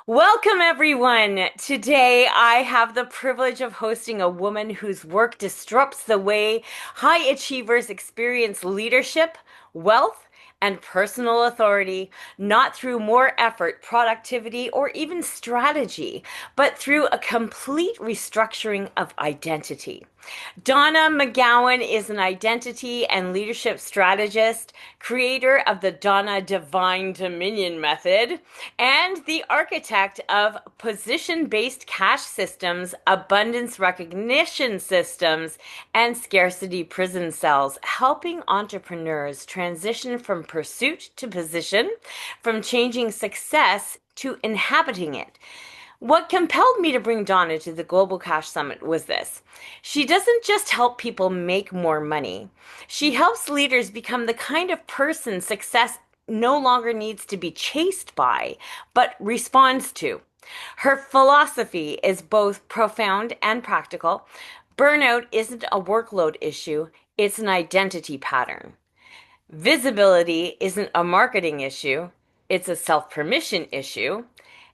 Welcome, everyone. Today, I have the privilege of hosting a woman whose work disrupts the way high achievers experience leadership, wealth, and personal authority, not through more effort, productivity, or even strategy, but through a complete restructuring of identity. Donna McGowan is an identity and leadership strategist, creator of the Donna Divine Dominion Method, and the architect of position based cash systems, abundance recognition systems, and scarcity prison cells, helping entrepreneurs transition from pursuit to position, from changing success to inhabiting it. What compelled me to bring Donna to the Global Cash Summit was this. She doesn't just help people make more money. She helps leaders become the kind of person success no longer needs to be chased by, but responds to. Her philosophy is both profound and practical. Burnout isn't a workload issue, it's an identity pattern. Visibility isn't a marketing issue, it's a self permission issue.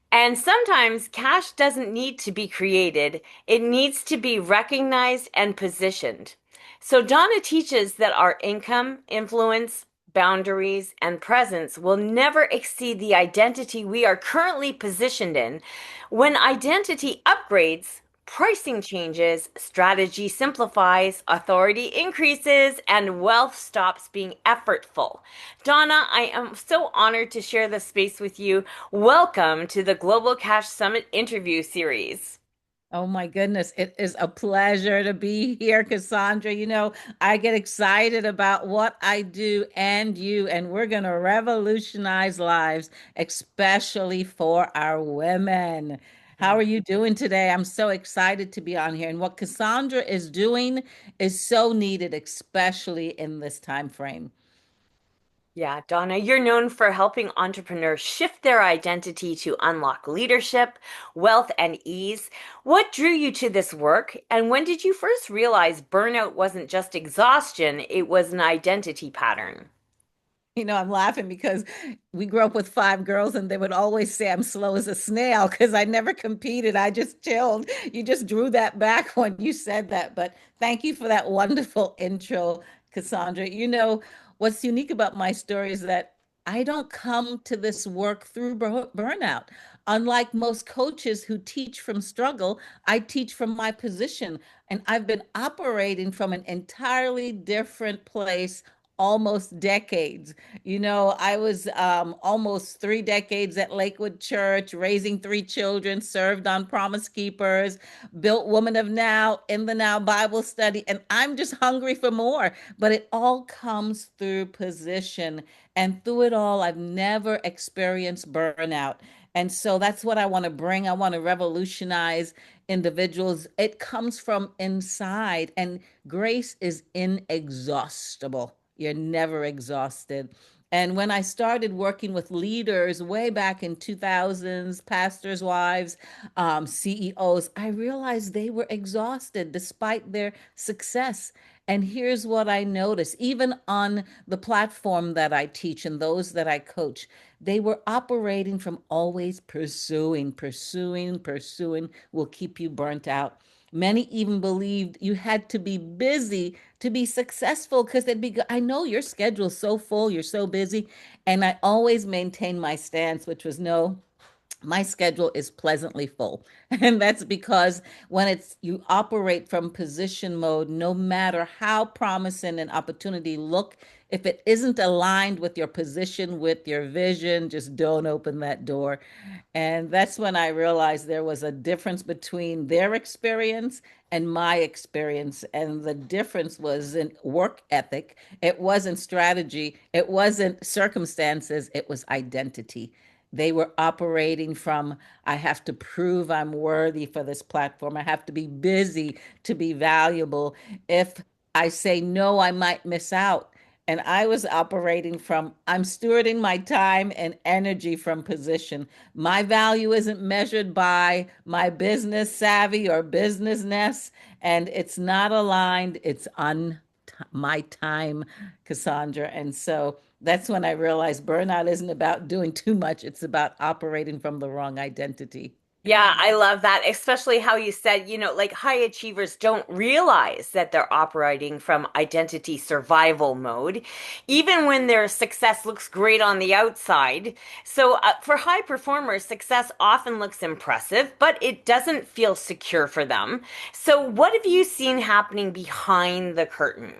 And sometimes cash doesn't need to be created, it needs to be recognized and positioned. So Donna teaches that our income, influence, boundaries, and presence will never exceed the identity we are currently positioned in. When identity upgrades, pricing changes, strategy simplifies, authority increases, and wealth stops being effortful. Donna, I am so honored to share this space with you. Welcome to the Global Cash Summit interview series. Oh my goodness, it is a pleasure to be here, Cassandra. I get excited about what I do and you, and we're going to revolutionize lives, especially for our women. How are you doing today? I'm so excited to be on here. And what Cassandra is doing is so needed, especially in this time frame. Yeah, Donna, you're known for helping entrepreneurs shift their identity to unlock leadership, wealth, and ease. What drew you to this work, and when did you first realize burnout wasn't just exhaustion, it was an identity pattern? I'm laughing because we grew up with five girls and they would always say I'm slow as a snail because I never competed. I just chilled. You just drew that back when you said that. But thank you for that wonderful intro, Cassandra. What's unique about my story is that I don't come to this work through burnout. Unlike most coaches who teach from struggle, I teach from my position. And I've been operating from an entirely different place almost decades. I was almost 3 decades at Lakewood Church, raising three children, served on Promise Keepers, built Woman of Now in the Now Bible study, and I'm just hungry for more. But it all comes through position. And through it all, I've never experienced burnout. And so that's what I want to bring. I want to revolutionize individuals. It comes from inside, and grace is inexhaustible. You're never exhausted. And when I started working with leaders way back in 2000s, pastors' wives, CEOs, I realized they were exhausted despite their success. And here's what I noticed, even on the platform that I teach and those that I coach, they were operating from always pursuing, pursuing, pursuing will keep you burnt out. Many even believed you had to be busy to be successful because they'd be, I know your schedule's so full, you're so busy. And I always maintained my stance, which was no, my schedule is pleasantly full. And that's because when it's you operate from position mode, no matter how promising an opportunity look, if it isn't aligned with your position, with your vision, just don't open that door. And that's when I realized there was a difference between their experience and my experience. And the difference was in work ethic. It wasn't strategy. It wasn't circumstances. It was identity. They were operating from, I have to prove I'm worthy for this platform. I have to be busy to be valuable. If I say no, I might miss out. And I was operating from, I'm stewarding my time and energy from position. My value isn't measured by my business savvy or businessness, and it's not aligned. It's on my time, Cassandra. And so That's when I realized burnout isn't about doing too much. It's about operating from the wrong identity. Yeah, I love that, especially how you said, like high achievers don't realize that they're operating from identity survival mode, even when their success looks great on the outside. So, for high performers, success often looks impressive, but it doesn't feel secure for them. So, what have you seen happening behind the curtain?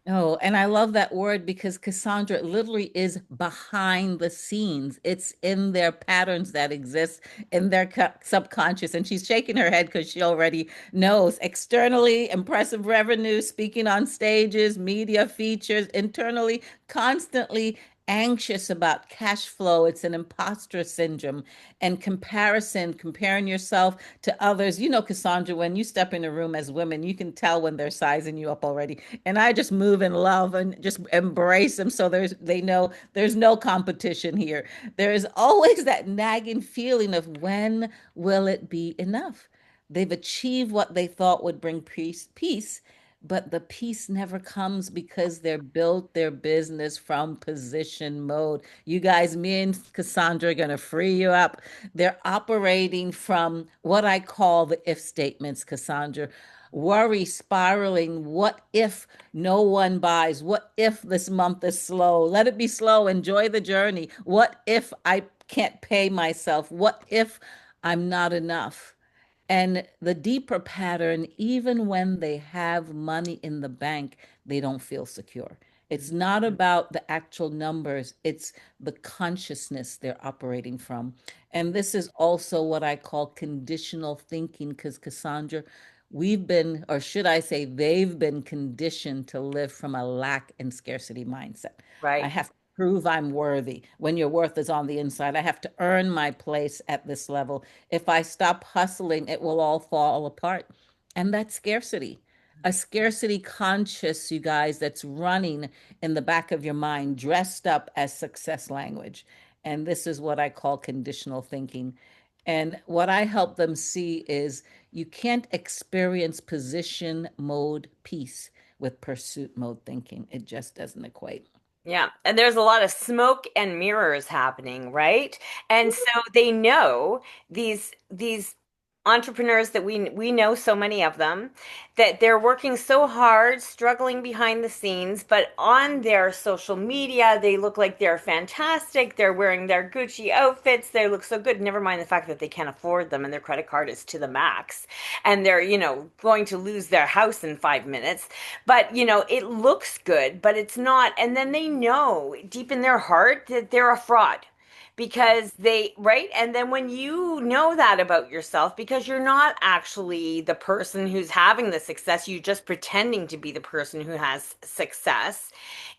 Oh, and I love that word because Cassandra literally is behind the scenes. It's in their patterns that exist in their subconscious. And she's shaking her head because she already knows externally impressive revenue, speaking on stages, media features, internally, constantly anxious about cash flow. It's an imposter syndrome and comparison, comparing yourself to others. You know, Cassandra, when you step in a room as women, you can tell when they're sizing you up already, and I just move in love and just embrace them so they know there's no competition here. There is always that nagging feeling of when will it be enough? They've achieved what they thought would bring peace, but the peace never comes because they're built their business from position mode. You guys, me and Cassandra are going to free you up. They're operating from what I call the if statements, Cassandra. Worry spiraling. What if no one buys? What if this month is slow? Let it be slow. Enjoy the journey. What if I can't pay myself? What if I'm not enough? And the deeper pattern, even when they have money in the bank, they don't feel secure. It's not about the actual numbers, it's the consciousness they're operating from. And this is also what I call conditional thinking, because Cassandra, we've been, or should I say, they've been conditioned to live from a lack and scarcity mindset. I Right. have to prove I'm worthy when your worth is on the inside. I have to earn my place at this level. If I stop hustling, it will all fall apart. And that's scarcity. A scarcity conscious, you guys, that's running in the back of your mind, dressed up as success language. And this is what I call conditional thinking. And what I help them see is you can't experience position mode peace with pursuit mode thinking. It just doesn't equate. Yeah, and there's a lot of smoke and mirrors happening, right? And so they know these entrepreneurs that we know so many of them that they're working so hard, struggling behind the scenes, but on their social media, they look like they're fantastic. They're wearing their Gucci outfits. They look so good. Never mind the fact that they can't afford them and their credit card is to the max and they're, going to lose their house in 5 minutes. But, it looks good, but it's not. And then they know deep in their heart that they're a fraud because right? And then when you know that about yourself, because you're not actually the person who's having the success, you're just pretending to be the person who has success,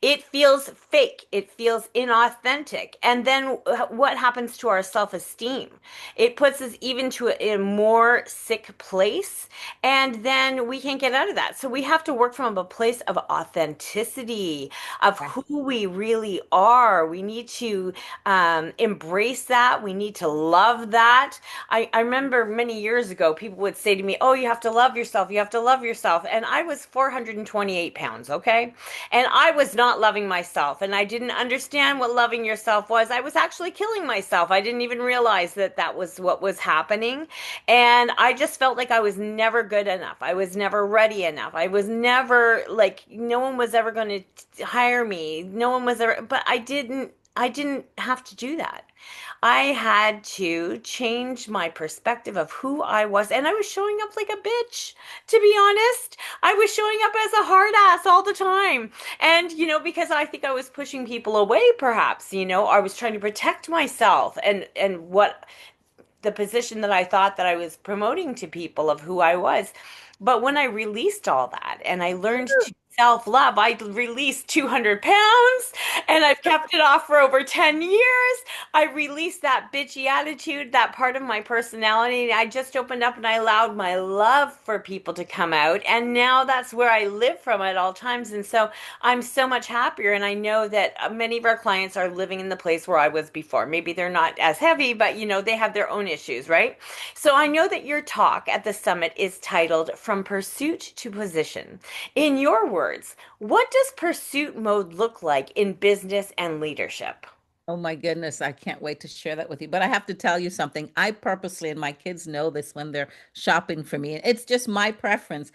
it feels fake. It feels inauthentic. And then what happens to our self-esteem? It puts us even to a more sick place. And then we can't get out of that. So we have to work from a place of authenticity, of who we really are. We need to embrace that. We need to love that. I remember many years ago, people would say to me, "Oh, you have to love yourself. You have to love yourself." And I was 428 pounds, okay? And I was not loving myself. And I didn't understand what loving yourself was. I was actually killing myself. I didn't even realize that that was what was happening. And I just felt like I was never good enough. I was never ready enough. I was never like, no one was ever going to hire me. No one was ever, but I didn't have to do that. I had to change my perspective of who I was. And I was showing up like a bitch, to be honest. I was showing up as a hard ass all the time. And, because I think I was pushing people away, perhaps, I was trying to protect myself and what the position that I thought that I was promoting to people of who I was. But when I released all that and I learned to self-love, I released 200 pounds and I've kept it off for over 10 years. I released that bitchy attitude, that part of my personality. I just opened up and I allowed my love for people to come out. And now that's where I live from at all times. And so I'm so much happier. And I know that many of our clients are living in the place where I was before. Maybe they're not as heavy, but they have their own issues, right? So I know that your talk at the summit is titled From Pursuit to Position. In your words, words. What does pursuit mode look like in business and leadership? Oh my goodness, I can't wait to share that with you. But I have to tell you something. I purposely, and my kids know this when they're shopping for me, and it's just my preference.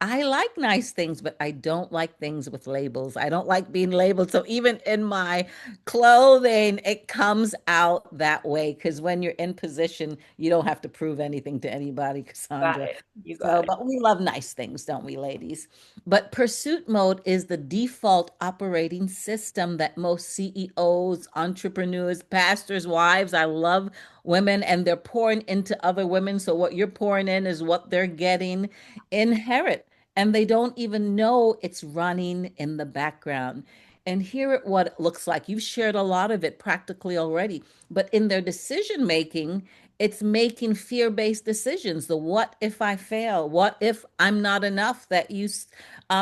I like nice things, but I don't like things with labels. I don't like being labeled. So even in my clothing, it comes out that way because when you're in position, you don't have to prove anything to anybody, Got Cassandra. it. You got So, it. but we love nice things, don't we, ladies? But pursuit mode is the default operating system that most CEOs, entrepreneurs, pastors, wives, I love women, and they're pouring into other women. So what you're pouring in is what they're getting, inherit. And they don't even know it's running in the background. And here at what it looks like. You've shared a lot of it practically already, but in their decision making, it's making fear-based decisions. The what if I fail? What if I'm not enough that you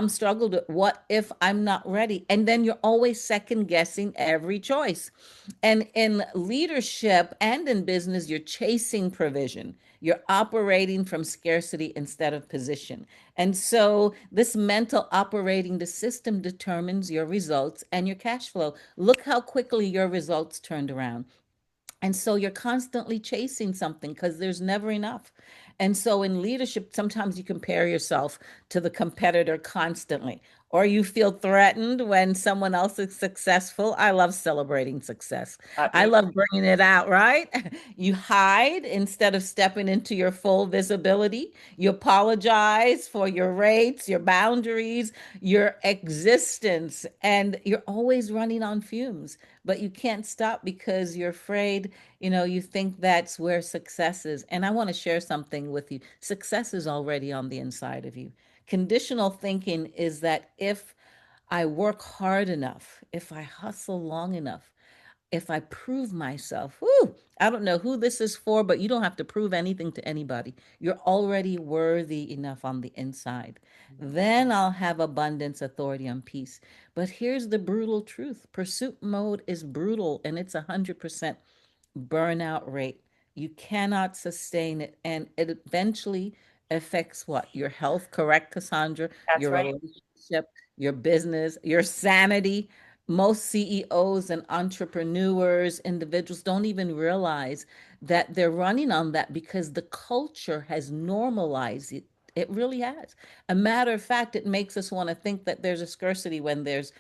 struggled with? What if I'm not ready? And then you're always second guessing every choice. And in leadership and in business, you're chasing provision. You're operating from scarcity instead of position. And so this mental operating the system determines your results and your cash flow. Look how quickly your results turned around. And so you're constantly chasing something because there's never enough. And so in leadership, sometimes you compare yourself to the competitor constantly, or you feel threatened when someone else is successful. I love celebrating success. I Me. love bringing it out, right? You hide instead of stepping into your full visibility. You apologize for your rates, your boundaries, your existence, and you're always running on fumes, but you can't stop because you're afraid, you think that's where success is. And I want to share something with you. Success is already on the inside of you. Conditional thinking is that if I work hard enough, if I hustle long enough, if I prove myself, whoo, I don't know who this is for, but you don't have to prove anything to anybody. You're already worthy enough on the inside. Then I'll have abundance, authority, and peace. But here's the brutal truth: pursuit mode is brutal and it's 100% burnout rate. You cannot sustain it. And it eventually affects what? Your health, correct, Cassandra? That's Your right. relationship, your business, your sanity. Most CEOs and entrepreneurs, individuals don't even realize that they're running on that because the culture has normalized it. It really has. A matter of fact, it makes us want to think that there's a scarcity when there's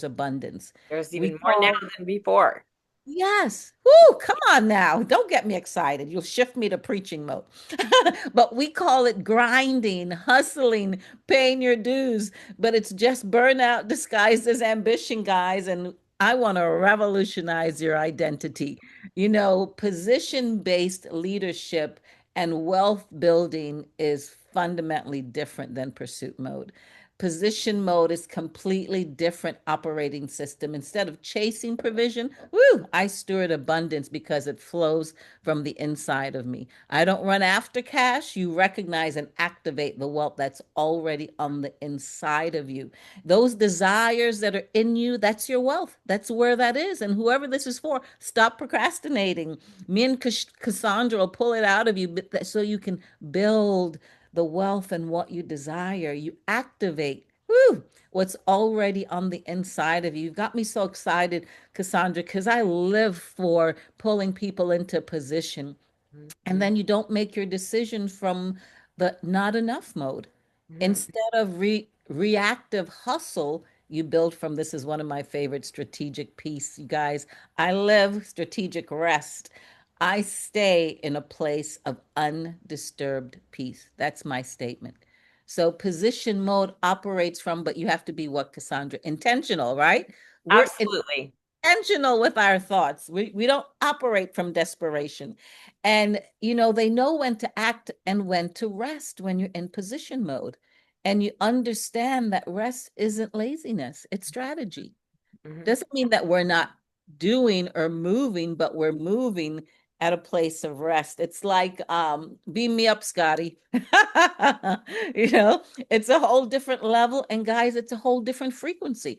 abundance. There's We even more now call than before. Yes. Woo, come on now. Don't get me excited. You'll shift me to preaching mode. But we call it grinding, hustling, paying your dues. But it's just burnout disguised as ambition, guys. And I want to revolutionize your identity. Position-based leadership and wealth building is fundamentally different than pursuit mode. Position mode is completely different operating system. Instead of chasing provision, woo, I steward abundance because it flows from the inside of me. I don't run after cash. You recognize and activate the wealth that's already on the inside of you. Those desires that are in you, that's your wealth. That's where that is. And whoever this is for, stop procrastinating. Me and Cassandra will pull it out of you so you can build the wealth and what you desire. You activate, whew, what's already on the inside of you. You've got me so excited, Cassandra, because I live for pulling people into position. And Mhm. then you don't make your decision from the not enough mode. Mhm. Instead of reactive hustle, you build from this is one of my favorite strategic piece, you guys. I live strategic rest. I stay in a place of undisturbed peace. That's my statement. So position mode operates from, but you have to be what, Cassandra? Intentional, right? We're Absolutely. intentional with our thoughts. We don't operate from desperation. And they know when to act and when to rest when you're in position mode. And you understand that rest isn't laziness, it's strategy. Mhm. Doesn't mean that we're not doing or moving, but we're moving at a place of rest. It's like beam me up, Scotty. you know, it's a whole different level. And guys, it's a whole different frequency.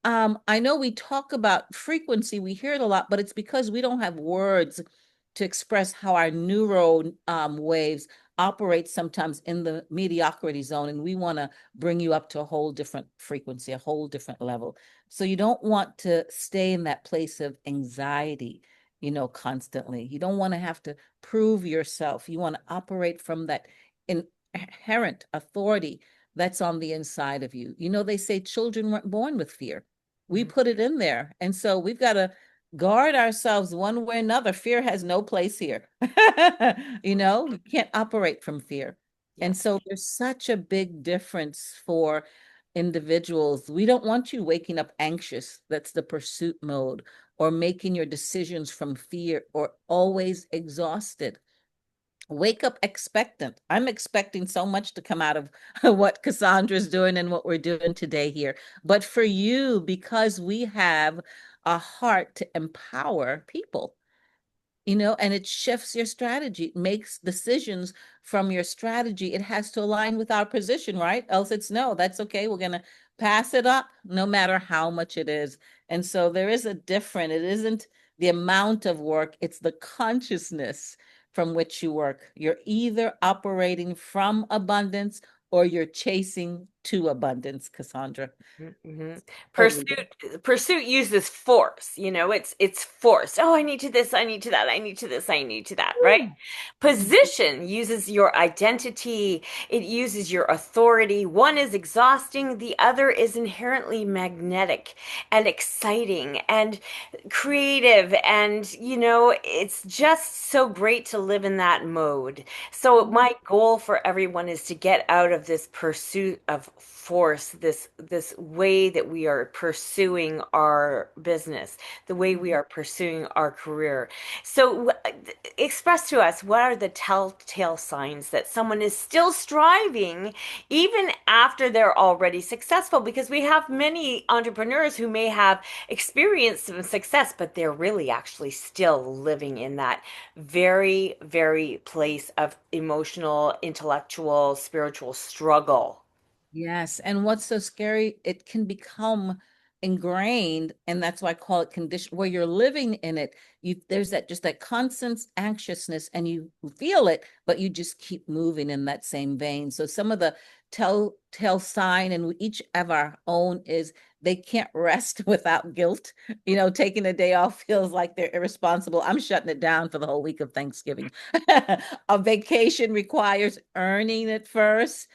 I know we talk about frequency, we hear it a lot, but it's because we don't have words to express how our neural waves operate sometimes in the mediocrity zone, and we want to bring you up to a whole different frequency, a whole different level. So you don't want to stay in that place of anxiety, constantly. You don't want to have to prove yourself. You want to operate from that inherent authority that's on the inside of you. They say children weren't born with fear. We Mhm. put it in there. And so we've got to guard ourselves one way or another. Fear has no place here. You can't operate from fear. And Yes. so there's such a big difference for individuals. We don't want you waking up anxious. That's the pursuit mode, or making your decisions from fear, or always exhausted. Wake up expectant. I'm expecting so much to come out of what Cassandra's doing and what we're doing today here. But for you, because we have a heart to empower people, and it shifts your strategy. It makes decisions from your strategy. It has to align with our position, right? Else it's no, that's okay. We're going to pass it up no matter how much it is. And so there is a different, it isn't the amount of work, it's the consciousness from which you work. You're either operating from abundance or you're chasing to abundance, Cassandra. Mhm. Totally. Pursuit uses force, it's forced. Oh, I need to this, I need to that, I need to this, I need to that, right? Position uses your identity, it uses your authority. One is exhausting, the other is inherently magnetic and exciting and creative. And, it's just so great to live in that mode. So my goal for everyone is to get out of this pursuit of force, this way that we are pursuing our business, the way we are pursuing our career. So express to us, what are the telltale signs that someone is still striving even after they're already successful? Because we have many entrepreneurs who may have experienced some success, but they're really actually still living in that very, very place of emotional, intellectual, spiritual struggle. Yes. And what's so scary, it can become ingrained, and that's why I call it condition, where you're living in it. There's that just that constant anxiousness, and you feel it, but you just keep moving in that same vein. So some of the telltale sign, and we each have our own, is they can't rest without guilt. Taking a day off feels like they're irresponsible. I'm shutting it down for the whole week of Thanksgiving. A vacation requires earning it first.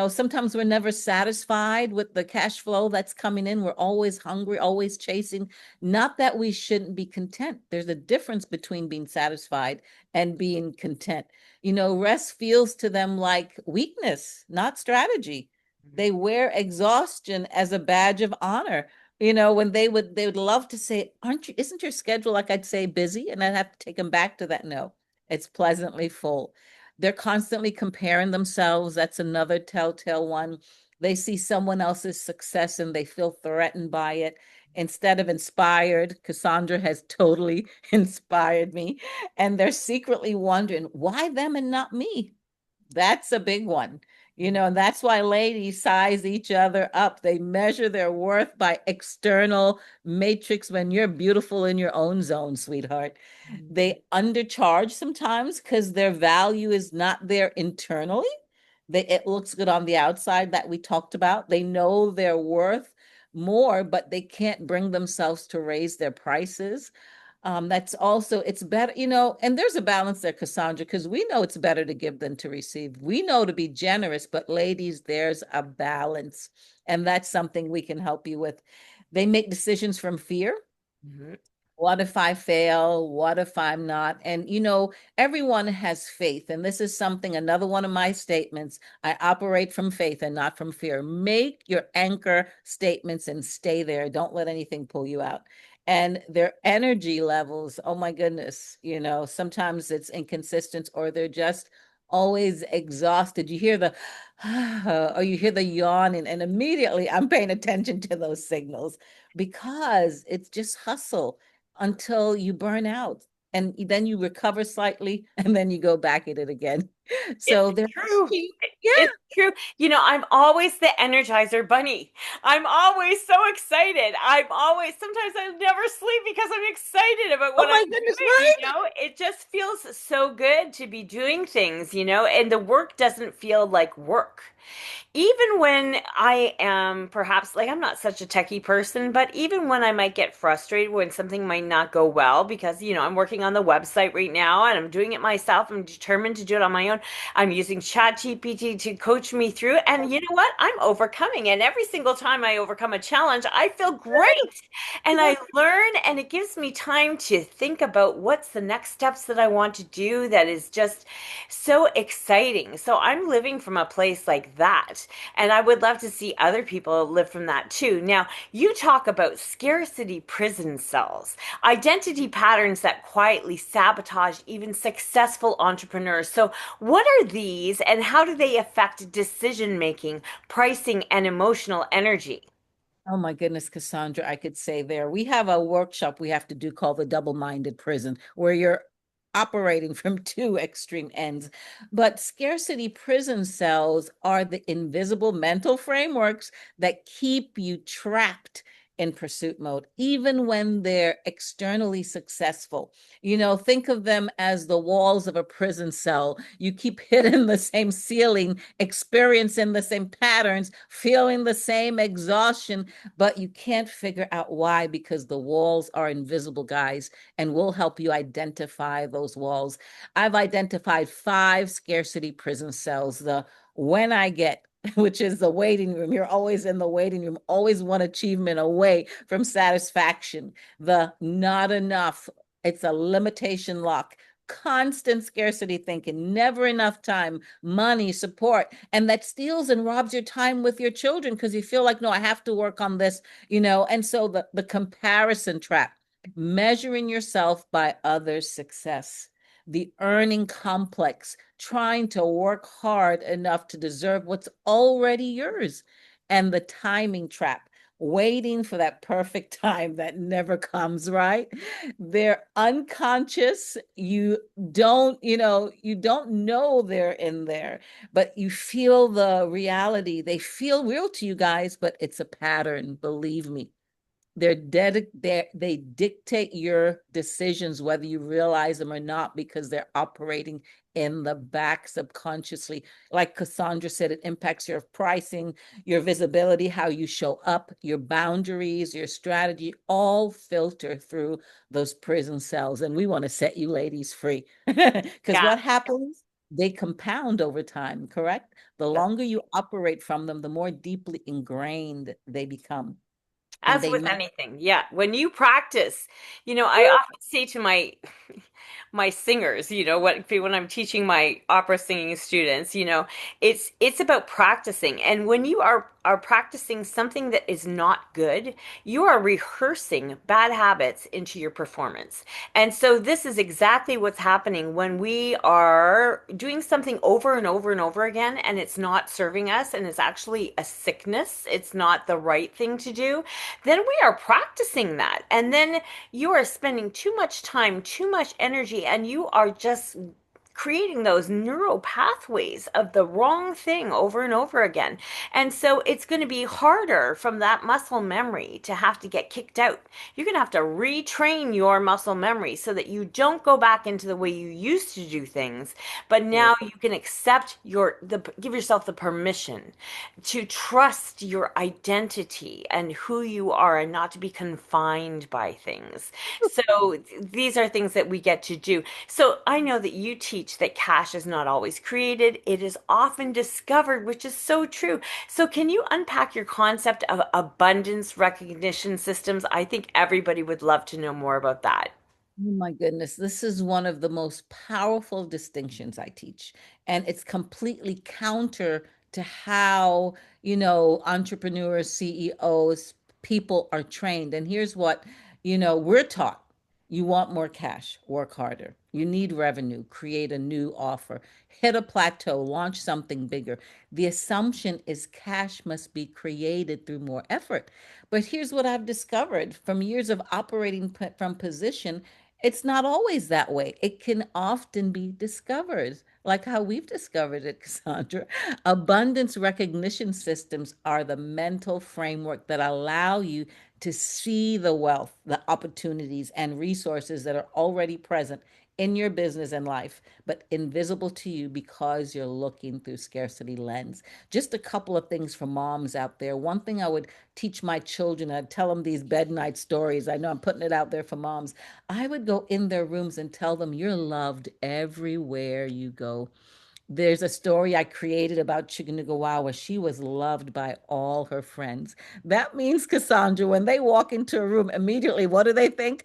Sometimes we're never satisfied with the cash flow that's coming in. We're always hungry, always chasing. Not that we shouldn't be content. There's a difference between being satisfied and being content. Rest feels to them like weakness, not strategy. They wear exhaustion as a badge of honor. When they would love to say, isn't your schedule, like I'd say, busy? And I'd have to take them back to that. No, it's pleasantly full. They're constantly comparing themselves. That's another telltale one. They see someone else's success and they feel threatened by it instead of inspired. Cassandra has totally inspired me. And they're secretly wondering, why them and not me? That's a big one. And that's why ladies size each other up. They measure their worth by external matrix when you're beautiful in your own zone, sweetheart. They undercharge sometimes because their value is not there internally. It looks good on the outside, that we talked about. They know their worth more, but they can't bring themselves to raise their prices. That's also, it's better, and there's a balance there, Cassandra, because we know it's better to give than to receive. We know to be generous, but ladies, there's a balance. And that's something we can help you with. They make decisions from fear. Mhm. What if I fail? What if I'm not? And everyone has faith. And this is something, another one of my statements. I operate from faith and not from fear. Make your anchor statements and stay there. Don't let anything pull you out. And their energy levels, oh my goodness, sometimes it's inconsistent, or they're just always exhausted. You hear the, or you hear the yawning, and immediately I'm paying attention to those signals, because it's just hustle until you burn out, and then you recover slightly and then you go back at it again. It's So they're true. cheap. Yeah. It's true. I'm always the Energizer Bunny. I'm always so excited. Sometimes I never sleep because I'm excited about Oh what I'm my goodness, right? doing. It just feels so good to be doing things, and the work doesn't feel like work. Even when I am perhaps like I'm not such a techie person, but even when I might get frustrated when something might not go well because I'm working on the website right now and I'm doing it myself. I'm determined to do it on my own. I'm using ChatGPT to coach me through, and you know what? I'm overcoming. And every single time I overcome a challenge, I feel great. And I learn, and it gives me time to think about what's the next steps that I want to do that is just so exciting. So I'm living from a place like that. And I would love to see other people live from that too. Now, you talk about scarcity prison cells, identity patterns that quietly sabotage even successful entrepreneurs. So, what are these and how do they affect decision making, pricing, and emotional energy? Oh my goodness, Cassandra, I could say there. We have a workshop we have to do called the double-minded prison, where you're operating from two extreme ends. But scarcity prison cells are the invisible mental frameworks that keep you trapped in pursuit mode, even when they're externally successful. Think of them as the walls of a prison cell. You keep hitting the same ceiling, experiencing the same patterns, feeling the same exhaustion, but you can't figure out why because the walls are invisible, guys, and we'll help you identify those walls. I've identified 5 scarcity prison cells. The when I get, which is the waiting room. You're always in the waiting room, always one achievement away from satisfaction. The not enough, it's a limitation lock. Constant scarcity thinking, never enough time, money, support, and that steals and robs your time with your children because you feel like, no, I have to work on this. And so the comparison trap, measuring yourself by others' success, the earning complex, trying to work hard enough to deserve what's already yours, and the timing trap, waiting for that perfect time that never comes, right? They're unconscious. You don't know they're in there, but you feel the reality. They feel real to you guys, but it's a pattern, believe me. They dictate your decisions, whether you realize them or not, because they're operating in the back subconsciously. Like Cassandra said, it impacts your pricing, your visibility, how you show up, your boundaries, your strategy, all filter through those prison cells. And we want to set you ladies free. Because Yeah. what happens? They compound over time, correct? The longer you operate from them, the more deeply ingrained they become. And As they with may. anything, yeah. When you practice, I often say to my singers, when I'm teaching my opera singing students, it's about practicing. And when you are practicing something that is not good, you are rehearsing bad habits into your performance. And so this is exactly what's happening when we are doing something over and over and over again, and it's not serving us, and it's actually a sickness. It's not the right thing to do, then we are practicing that. And then you are spending too much time, too much energy, and you are just creating those neural pathways of the wrong thing over and over again. And so it's going to be harder from that muscle memory to have to get kicked out. You're going to have to retrain your muscle memory so that you don't go back into the way you used to do things, but now you can accept give yourself the permission to trust your identity and who you are and not to be confined by things. So these are things that we get to do. So I know that you teach that cash is not always created, it is often discovered, which is so true. So can you unpack your concept of abundance recognition systems? I think everybody would love to know more about that. Oh my goodness, this is one of the most powerful distinctions I teach. And it's completely counter to how, entrepreneurs, CEOs, people are trained. And here's what we're taught. You want more cash, work harder. You need revenue, create a new offer, hit a plateau, launch something bigger. The assumption is cash must be created through more effort. But here's what I've discovered from years of operating from position It's not always that way. It can often be discovered, like how we've discovered it, Cassandra. Abundance recognition systems are the mental framework that allow you to see the wealth, the opportunities, and resources that are already present in your business and life, but invisible to you because you're looking through scarcity lens. Just a couple of things for moms out there. One thing I would teach my children, I'd tell them these bed night stories. I know I'm putting it out there for moms. I would go in their rooms and tell them, you're loved everywhere you go. There's a story I created about Chicken. She was loved by all her friends. That means, Cassandra, when they walk into a room, immediately, what do they think?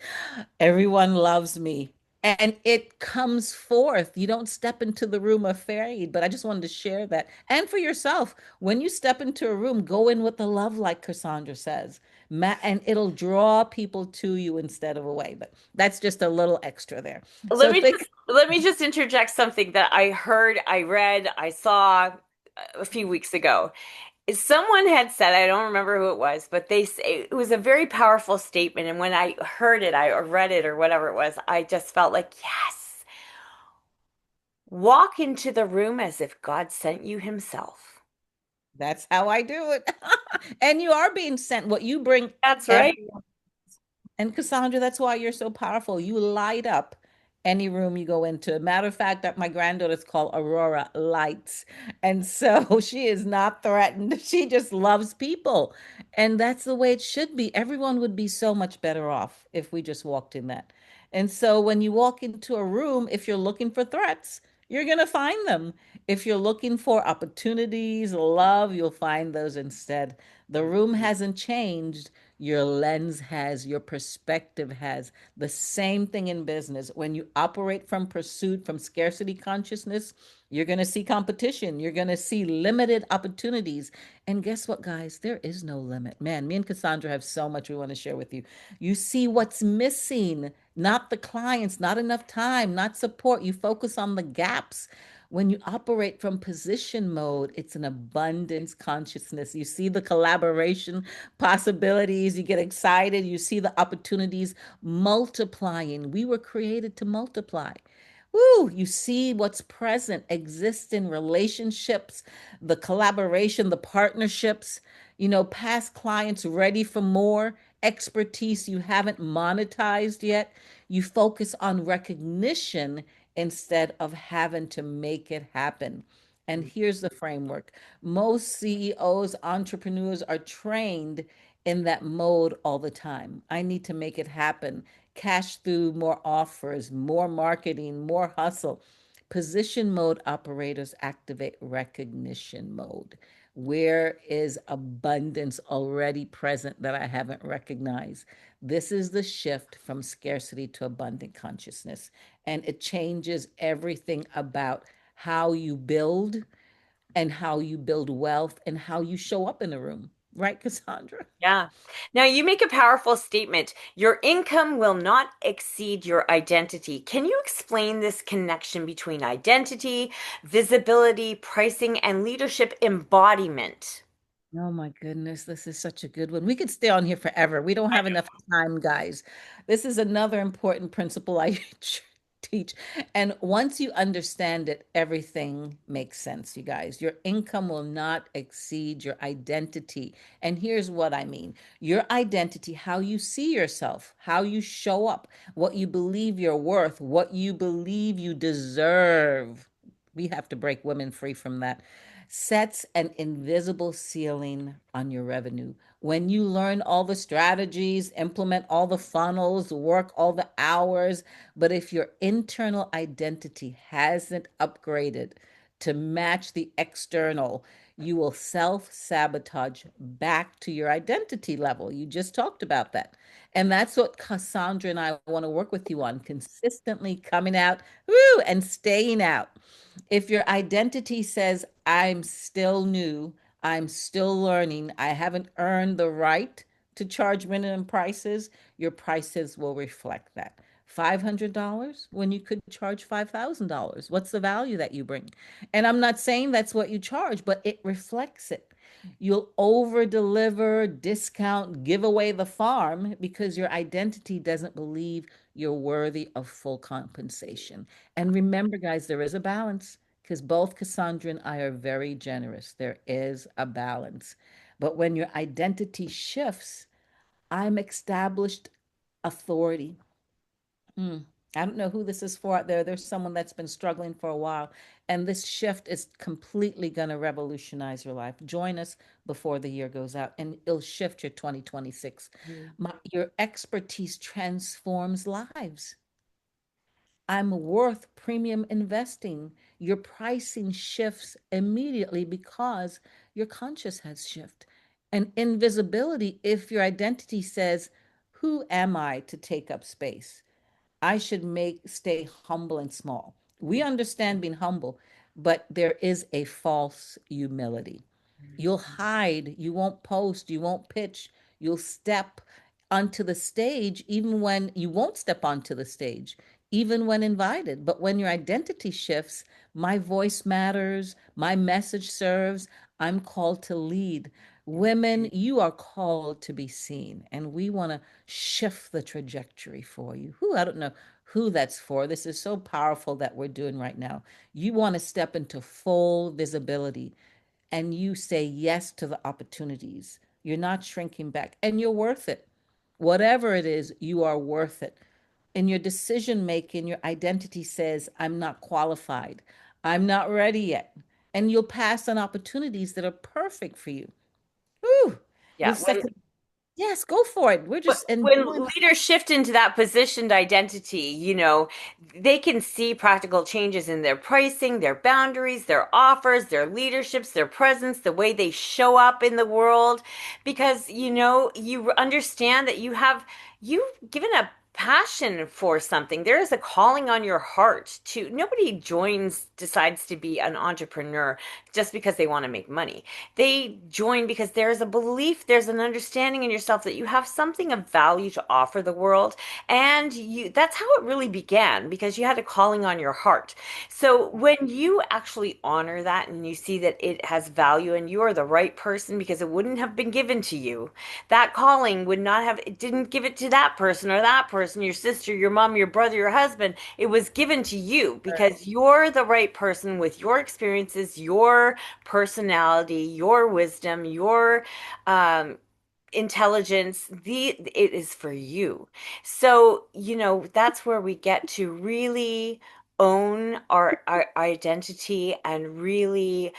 Everyone loves me. And it comes forth. You don't step into the room afraid, but I just wanted to share that. And for yourself, when you step into a room, go in with the love, like Cassandra says, and it'll draw people to you instead of away. But that's just a little extra there. Let So me think. just interject something that I heard, I read, I saw a few weeks ago. Someone had said, I don't remember who it was, but they say it was a very powerful statement. And when I heard it, I or read it or whatever it was, I just felt like, yes, walk into the room as if God sent you himself. That's how I do it. And you are being sent what you bring. That's right. And Cassandra, that's why you're so powerful. You light up any room you go into. Matter of fact, that my granddaughter's called Aurora Lights. And so she is not threatened. She just loves people. And that's the way it should be. Everyone would be so much better off if we just walked in that. And so when you walk into a room, if you're looking for threats, you're going to find them. If you're looking for opportunities, love, you'll find those instead. The room hasn't changed, your lens has, your perspective has. The same thing in business. When you operate from pursuit, from scarcity consciousness, you're going to see competition. You're going to see limited opportunities. And guess what, guys? There is no limit. Man, me and Cassandra have so much we want to share with you. You see what's missing, not the clients, not enough time, not support. You focus on the gaps. When you operate from position mode, it's an abundance consciousness. You see the collaboration possibilities, you get excited, you see the opportunities multiplying. We were created to multiply. Woo, you see what's present, exists in relationships, the collaboration, the partnerships, past clients ready for more expertise you haven't monetized yet. You focus on recognition instead of having to make it happen. And here's the framework. Most CEOs, entrepreneurs are trained in that mode all the time. I need to make it happen. Cash through more offers, more marketing, more hustle. Position mode operators activate recognition mode. Where is abundance already present that I haven't recognized? This is the shift from scarcity to abundant consciousness. And it changes everything about how you build and how you build wealth and how you show up in a room. Right, Cassandra? Yeah. Now you make a powerful statement. Your income will not exceed your identity. Can you explain this connection between identity, visibility, pricing, and leadership embodiment? Oh my goodness, this is such a good one. We could stay on here forever. We don't have enough time, guys. This is another important principle I teach. And once you understand it, everything makes sense, you guys. Your income will not exceed your identity. And here's what I mean. Your identity, how you see yourself, how you show up, what you believe you're worth, what you believe you deserve. We have to break women free from that sets an invisible ceiling on your revenue. When you learn all the strategies, implement all the funnels, work all the hours, but if your internal identity hasn't upgraded to match the external, you will self sabotage back to your identity level. You just talked about that. And that's what Cassandra and I want to work with you on consistently coming out, woo, and staying out. If your identity says, I'm still new, I'm still learning, I haven't earned the right to charge minimum prices, your prices will reflect that. $500 when you could charge $5,000. What's the value that you bring? And I'm not saying that's what you charge, but it reflects it. You'll over deliver, discount, give away the farm because your identity doesn't believe you're worthy of full compensation. And remember, guys, there is a balance because both Cassandra and I are very generous. There is a balance. But when your identity shifts, I'm established authority. Hmm. I don't know who this is for out there. There's someone that's been struggling for a while, and this shift is completely going to revolutionize your life. Join us before the year goes out, and it'll shift your 2026. Mhm. Your expertise transforms lives. I'm worth premium investing. Your pricing shifts immediately because your conscious has shifted. And invisibility, if your identity says, who am I to take up space? I should make stay humble and small. We understand being humble, but there is a false humility. You'll hide, you won't post, you won't pitch, you'll step onto the stage even when you won't step onto the stage, even when invited. But when your identity shifts, my voice matters, my message serves, I'm called to lead. Women, you are called to be seen, and we want to shift the trajectory for you. Who I don't know who that's for. This is so powerful that we're doing right now. You want to step into full visibility and you say yes to the opportunities. You're not shrinking back and you're worth it. Whatever it is, you are worth it. In your decision making, your identity says, I'm not qualified. I'm not ready yet. And you'll pass on opportunities that are perfect for you. Whew. You'll Yeah, set the, yes, go for it. We're just when enjoying. leaders shift into that positioned identity, they can see practical changes in their pricing, their boundaries, their offers, their leaderships, their presence, the way they show up in the world, because, you understand that you've given a passion for something. There is a calling on your heart to, nobody decides to be an entrepreneur just because they want to make money. They join because there's a belief, there's an understanding in yourself that you have something of value to offer the world. And that's how it really began, because you had a calling on your heart. So when you actually honor that and you see that it has value and you are the right person, because it wouldn't have been given to you, that calling would not have, it didn't give it to that person or that person, your sister, your mom, your brother, your husband. It was given to you because you're the right person with your experiences, your personality, your wisdom, your um, intelligence. It is for you. So, that's where we get to really own our identity and really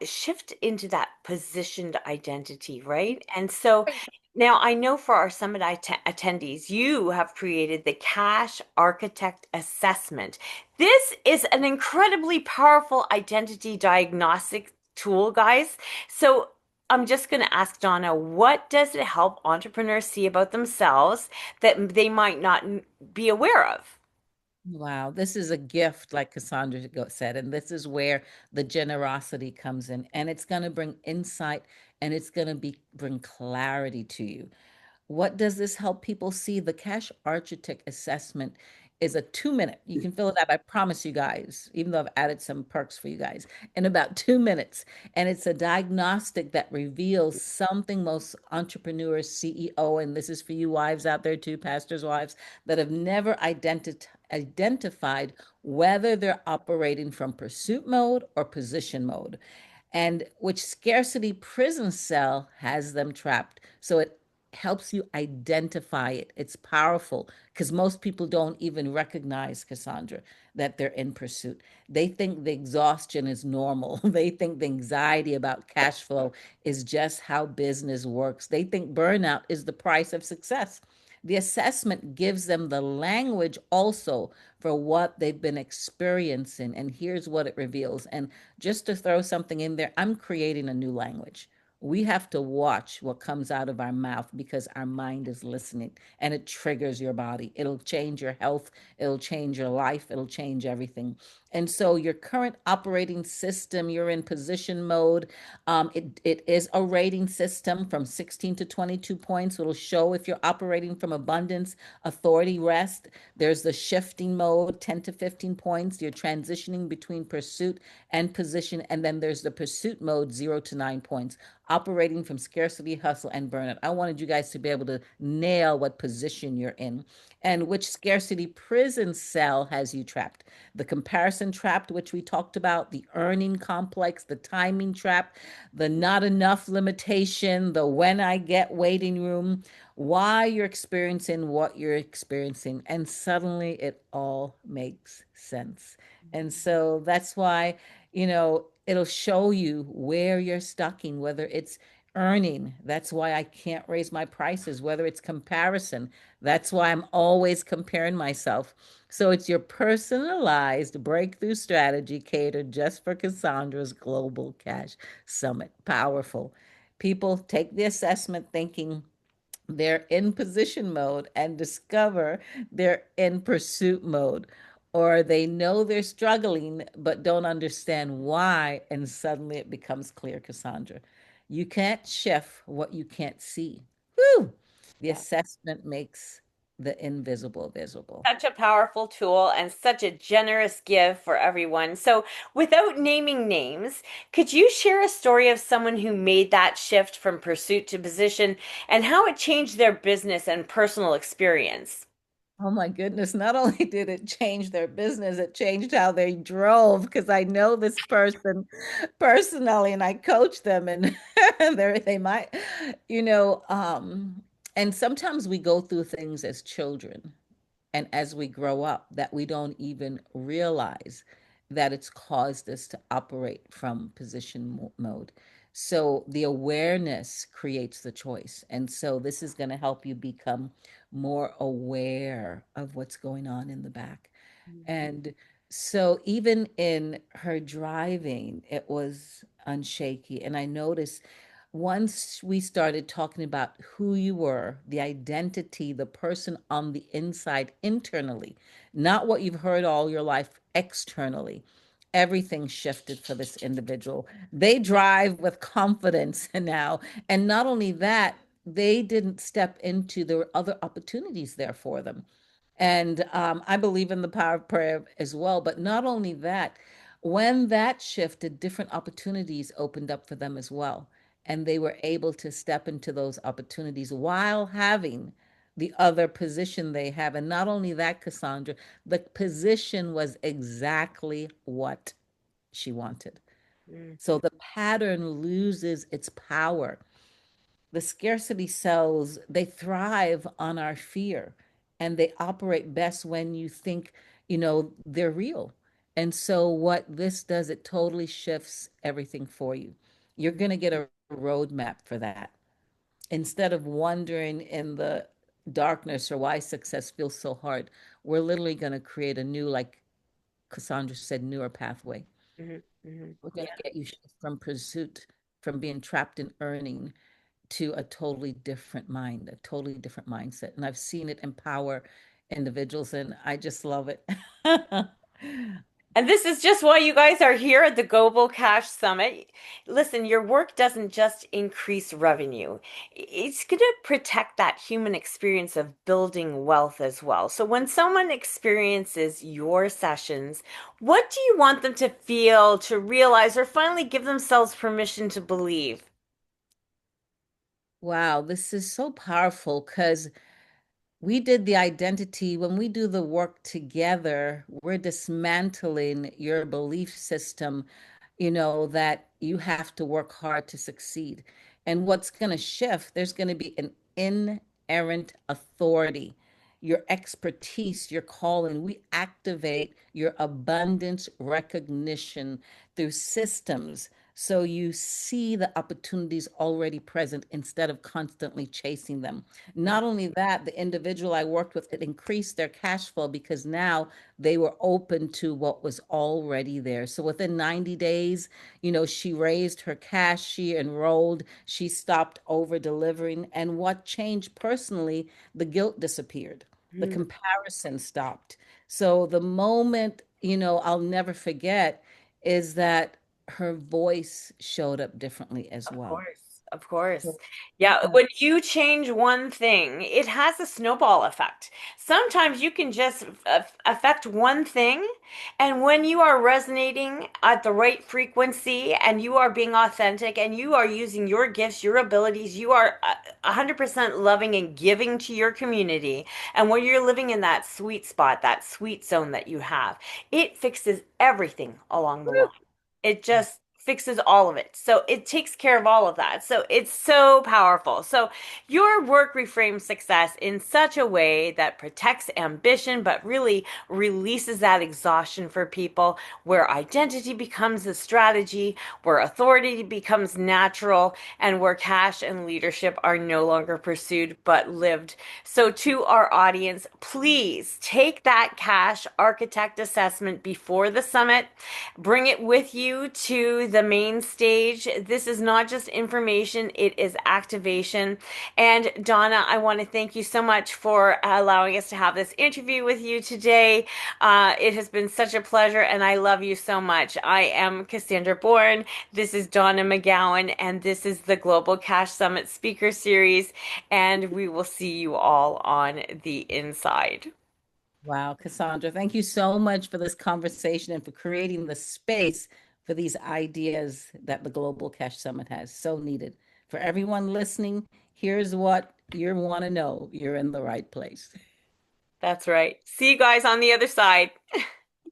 shift into that positioned identity, right? And so now I know for our summit attendees, you have created the Cash Architect Assessment. This is an incredibly powerful identity diagnostic tool, guys. So I'm just going to ask Donna, what does it help entrepreneurs see about themselves that they might not be aware of? Wow, this is a gift, like Cassandra said, and this is where the generosity comes in, and it's going to bring insight and it's going to be bring clarity to you. What does this help people see? The Cash Architect Assessment is a 2 minute. You can fill it out. I promise you guys, even though I've added some perks for you guys, in about 2 minutes. And it's a diagnostic that reveals something most entrepreneurs, CEO, and this is for you wives out there too, pastors' wives, that have never identified whether they're operating from pursuit mode or position mode, and which scarcity prison cell has them trapped. So it helps you identify it. It's powerful because most people don't even recognize, Cassandra, that they're in pursuit. They think the exhaustion is normal. They think the anxiety about cash flow is just how business works. They think burnout is the price of success. The assessment gives them the language also for what they've been experiencing. And here's what it reveals. And just to throw something in there, I'm creating a new language. We have to watch what comes out of our mouth because our mind is listening and it triggers your body. It'll change your health, it'll change your life, it'll change everything. And so, your current operating system, you're in position mode. It is a rating system from 16 to 22 points. It'll show if you're operating from abundance, authority, rest. There's the shifting mode, 10 to 15 points. You're transitioning between pursuit and position. And then there's the pursuit mode, 0 to 9 points. operating from scarcity, hustle, and burnout. I wanted you guys to be able to nail what position you're in and which scarcity prison cell has you trapped. The comparison trap, which we talked about, the earning complex, the timing trap, the not enough limitation, the when I get waiting room, why you're experiencing what you're experiencing. And suddenly it all makes sense. And so that's why, it'll show you where you're stucking, whether it's earning. That's why I can't raise my prices, whether it's comparison. That's why I'm always comparing myself. So it's your personalized breakthrough strategy catered just for Cassandra's Global Cash Summit. Powerful. People take the assessment thinking they're in position mode and discover they're in pursuit mode, or they know they're struggling but don't understand why, and suddenly it becomes clear, Cassandra. You can't shift what you can't see. Whew! The Yeah. assessment makes the invisible visible. Such a powerful tool and such a generous gift for everyone. So, without naming names, could you share a story of someone who made that shift from pursuit to position and how it changed their business and personal experience? Oh my goodness. Not only did it change their business, it changed how they drove because I know this person personally and I coach them and they might, you know, um, and sometimes we go through things as children and as we grow up that we don't even realize that it's caused us to operate from mode. So the awareness creates the choice. And so this is going to help you become more aware of what's going on in the back. And so even in her driving, it was unshaky. And I noticed once we started talking about who you were, the identity, the person on the inside internally, not what you've heard all your life externally, everything shifted for this individual. They drive with confidence now. And not only that, they didn't step into the other opportunities there for them. And I believe in the power of prayer as well. But not only that, when that shifted, different opportunities opened up for them as well. And they were able to step into those opportunities while having the other position they have. And not only that, Cassandra, the position was exactly what she wanted. So Mhm. the pattern loses its power. The scarcity cells, they thrive on our fear and they operate best when you think, they're real. And so what this does, it totally shifts everything for you. You're going to get a roadmap for that. Instead of wondering in the darkness or why success feels so hard, we're literally going to create a new, like Cassandra said, newer pathway. Mhm. Mhm. We're going Yeah. to get you from pursuit, from being trapped in earning to a totally different mind, a totally different mindset. And I've seen it empower individuals, and I just love it. And this is just why you guys are here at the Global Cash Summit. Listen, your work doesn't just increase revenue. It's going to protect that human experience of building wealth as well. So when someone experiences your sessions, what do you want them to feel, to realize, or finally give themselves permission to believe? Wow, this is so powerful because we did the identity. When we do the work together, we're dismantling your belief system, that you have to work hard to succeed. And what's going to shift, there's going to be an inerrant authority, your expertise, your calling. We activate your abundance recognition through systems. So you see the opportunities already present instead of constantly chasing them. Not only that, the individual I worked with, it increased their cash flow because now they were open to what was already there. So within 90 days, she raised her cash, she enrolled, she stopped over delivering. And what changed personally, the guilt disappeared, the Mhm. comparison stopped. So the moment, I'll never forget is that her voice showed up differently as Of well. course. Of course. Yeah, Yeah. when you change one thing, it has a snowball effect. Sometimes you can just affect one thing, and when you are resonating at the right frequency and you are being authentic and you are using your gifts, your abilities, you are 100% loving and giving to your community. And when you're living in that sweet spot, that sweet zone that you have, it fixes everything along the line. It just fixes all of it. So it takes care of all of that. So it's so powerful. So your work reframes success in such a way that protects ambition, but really releases that exhaustion for people, where identity becomes a strategy, where authority becomes natural, and where cash and leadership are no longer pursued but lived. So, to our audience, please take that cash architect assessment before the summit. Bring it with you to the main stage. This is not just information, it is activation. And Donna, I want to thank you so much for allowing us to have this interview with you today. It has been such a pleasure, and I love you so much. I am Cassandra Bourne. This is Donna McGowan, and this is the Global Cash Summit Speaker Series. And we will see you all on the inside. Wow, Cassandra, thank you so much for this conversation and for creating the space for these ideas that the Global Cash Summit has. So needed. For everyone listening, here's what you want to know. You're in the right place. That's right. See you guys on the other side.